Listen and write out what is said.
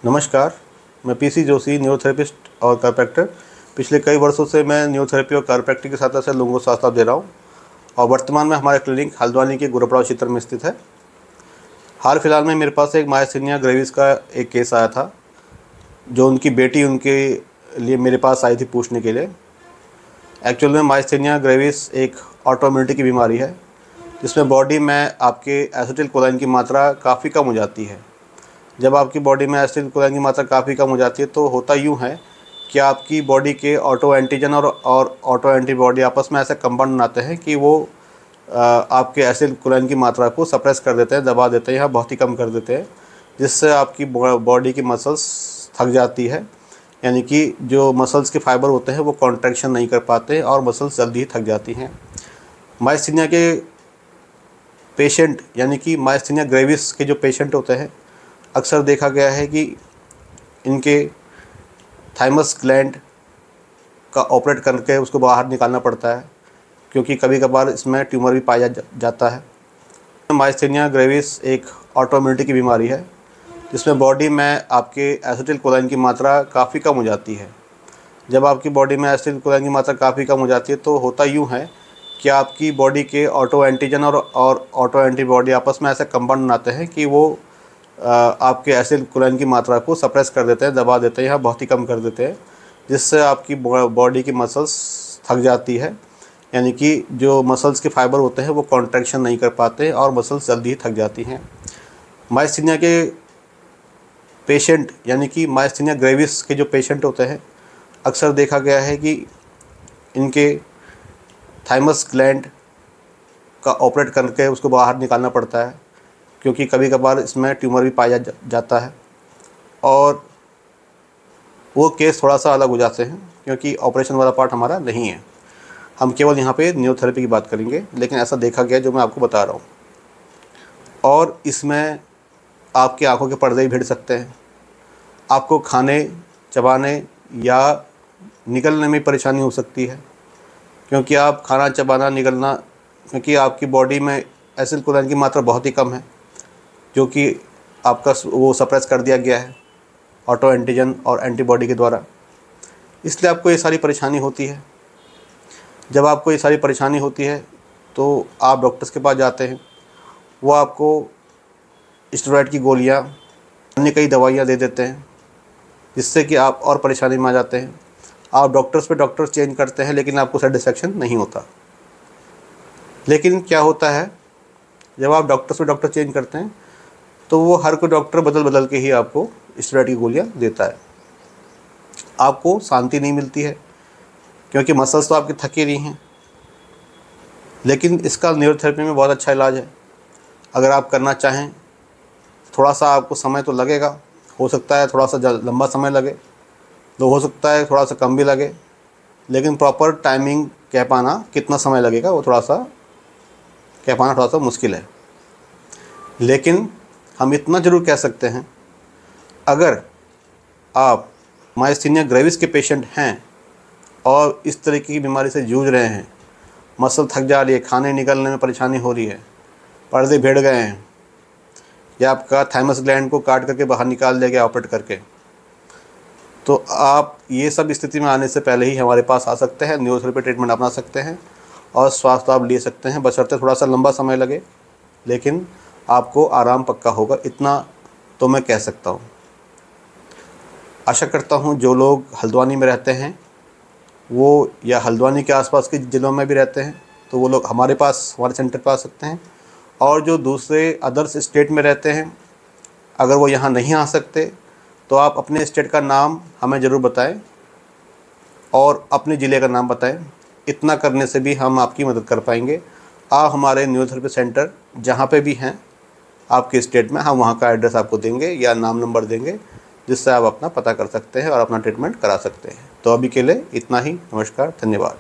नमस्कार, मैं PC Joshi, neurotherapist और कायरोप्रैक्टर। पिछले कई वर्षों से मैं न्यूरोथेरेपी और कायरोप्रैक्टिक के साथ साथ लोगों को स्वास्थ्य लाभ दे रहा हूँ और वर्तमान में हमारा क्लिनिक हल्द्वानी के गुरुपड़ाव क्षेत्र में स्थित है। हाल फिलहाल में मेरे पास एक मायस्थीनिया ग्रेविस का एक केस आया था, जो उनकी बेटी उनके लिए मेरे पास आई थी पूछने के लिए। एक्चुअल में मायस्थीनिया ग्रेविस एक ऑटोइम्यूनिटी की बीमारी है, जिसमें बॉडी में आपके एसिटिलकोलाइन की मात्रा काफ़ी कम हो जाती है। जब आपकी बॉडी में एसिटिलकोलाइन की मात्रा काफ़ी कम हो जाती है तो होता यूँ है कि आपकी बॉडी के ऑटो एंटीजन और ऑटो एंटीबॉडी आपस में ऐसे कंपाउंड बनाते हैं कि वो आपके एसिटिलकोलाइन की मात्रा को सप्रेस कर देते हैं, दबा देते हैं या बहुत ही कम कर देते हैं, जिससे आपकी बॉडी की मसल्स थक जाती है। यानी कि जो मसल्स के फाइबर होते हैं वो कॉन्ट्रैक्शन नहीं कर पाते और मसल्स जल्दी ही थक जाती हैं। मायस्थीनिया के पेशेंट यानी कि मायस्थीनिया ग्रेविस के जो पेशेंट होते हैं, अक्सर देखा गया है कि इनके थाइमस ग्लैंड का ऑपरेट करके उसको बाहर निकालना पड़ता है, क्योंकि कभी कभार इसमें ट्यूमर भी पाया जाता है। मायस्थीनिया ग्रेविस एक ऑटोइम्यूनिटी की बीमारी है, जिसमें बॉडी में आपके एसिटिलकोलाइन की मात्रा काफ़ी कम हो जाती है। जब आपकी बॉडी में एसिटिलकोलाइन की मात्रा काफ़ी कम हो जाती है तो होता यूँ है कि आपकी बॉडी के ऑटो एंटीजन और ऑटो एंटीबॉडी आपस में ऐसे कंपाउंड बनाते हैं कि वो आपके एसिटिलकोलाइन की मात्रा को सप्रेस कर देते हैं, दबा देते हैं या बहुत ही कम कर देते हैं, जिससे आपकी बॉडी की मसल्स थक जाती है। यानी कि जो मसल्स के फाइबर होते हैं वो कॉन्ट्रैक्शन नहीं कर पाते और मसल्स जल्दी ही थक जाती हैं। मायस्थीनिया के पेशेंट यानी कि मायस्थीनिया ग्रेविस के जो पेशेंट होते हैं, अक्सर देखा गया है कि इनके थाइमस ग्लैंड का ऑपरेट करके उसको बाहर निकालना पड़ता है, क्योंकि कभी कभार इसमें ट्यूमर भी पाया जाता है और वो केस थोड़ा सा अलग हो जाते हैं, क्योंकि ऑपरेशन वाला पार्ट हमारा नहीं है। हम केवल यहाँ पे न्यूरोथेरेपी की बात करेंगे, लेकिन ऐसा देखा गया जो मैं आपको बता रहा हूँ। और इसमें आपकी आंखों के पर्दे भी भिड़ सकते हैं, आपको खाने चबाने या निगलने में परेशानी हो सकती है, क्योंकि आप खाना चबाना निगलना, क्योंकि आपकी बॉडी में एसिटिलकोलाइन की मात्रा बहुत ही कम है, जो कि आपका वो सप्रेस कर दिया गया है ऑटो एंटीजन और एंटीबॉडी के द्वारा। इसलिए आपको ये सारी परेशानी होती है। जब आपको ये सारी परेशानी होती है तो आप डॉक्टर्स के पास जाते हैं, वो आपको स्टेरॉइड की गोलियाँ, अन्य कई दवाइयाँ दे देते हैं, जिससे कि आप और परेशानी में आ जाते हैं। आप डॉक्टर्स पे डॉक्टर्स चेंज करते हैं, लेकिन आपको सेटिस्फेक्शन नहीं होता। लेकिन क्या होता है, जब आप डॉक्टर्स पे डॉक्टर चेंज करते हैं तो वो हर कोई डॉक्टर बदल बदल के ही आपको स्टेरॉइड की गोलियाँ देता है। आपको शांति नहीं मिलती है, क्योंकि मसल्स तो आपकी थकी रही हैं। लेकिन इसका न्यूरोथेरेपी में बहुत अच्छा इलाज है। अगर आप करना चाहें, थोड़ा सा आपको समय तो लगेगा, हो सकता है थोड़ा सा लंबा समय लगे, तो हो सकता है थोड़ा सा कम भी लगे, लेकिन प्रॉपर टाइमिंग कह पाना कितना समय लगेगा वो थोड़ा सा कह पाना थोड़ा सा मुश्किल है। लेकिन हम इतना ज़रूर कह सकते हैं, अगर आप मायस्थीनिया ग्रेविस के पेशेंट हैं और इस तरीके की बीमारी से जूझ रहे हैं, मसल थक जा रही है, खाने निकलने में परेशानी हो रही है, पर्दे भिड़ गए हैं, या आपका थाइमस ग्लैंड को काट करके बाहर निकाल दिया गया ऑपरेट करके, तो आप ये सब स्थिति में आने से पहले ही हमारे पास आ सकते हैं, न्यूरोथेरेपी ट्रीटमेंट अपना सकते हैं और स्वास्थ्य लाभ ले सकते हैं, बशर्ते थोड़ा सा लंबा समय लगे, लेकिन आपको आराम पक्का होगा, इतना तो मैं कह सकता हूँ। आशा करता हूँ जो लोग हल्द्वानी में रहते हैं वो, या हल्द्वानी के आसपास के ज़िलों में भी रहते हैं, तो वो लोग हमारे सेंटर पर आ सकते हैं। और जो दूसरे अदर्स स्टेट में रहते हैं, अगर वो यहाँ नहीं आ सकते तो आप अपने स्टेट का नाम हमें ज़रूर बताएं और अपने ज़िले का नाम बताएं। इतना करने से भी हम आपकी मदद कर पाएंगे। आप हमारे न्यूरोथेरेपी सेंटर जहाँ पे भी हैं आपके स्टेट में, हम वहाँ का एड्रेस आपको देंगे या नाम नंबर देंगे, जिससे आप अपना पता कर सकते हैं और अपना ट्रीटमेंट करा सकते हैं। तो अभी के लिए इतना ही। नमस्कार, धन्यवाद।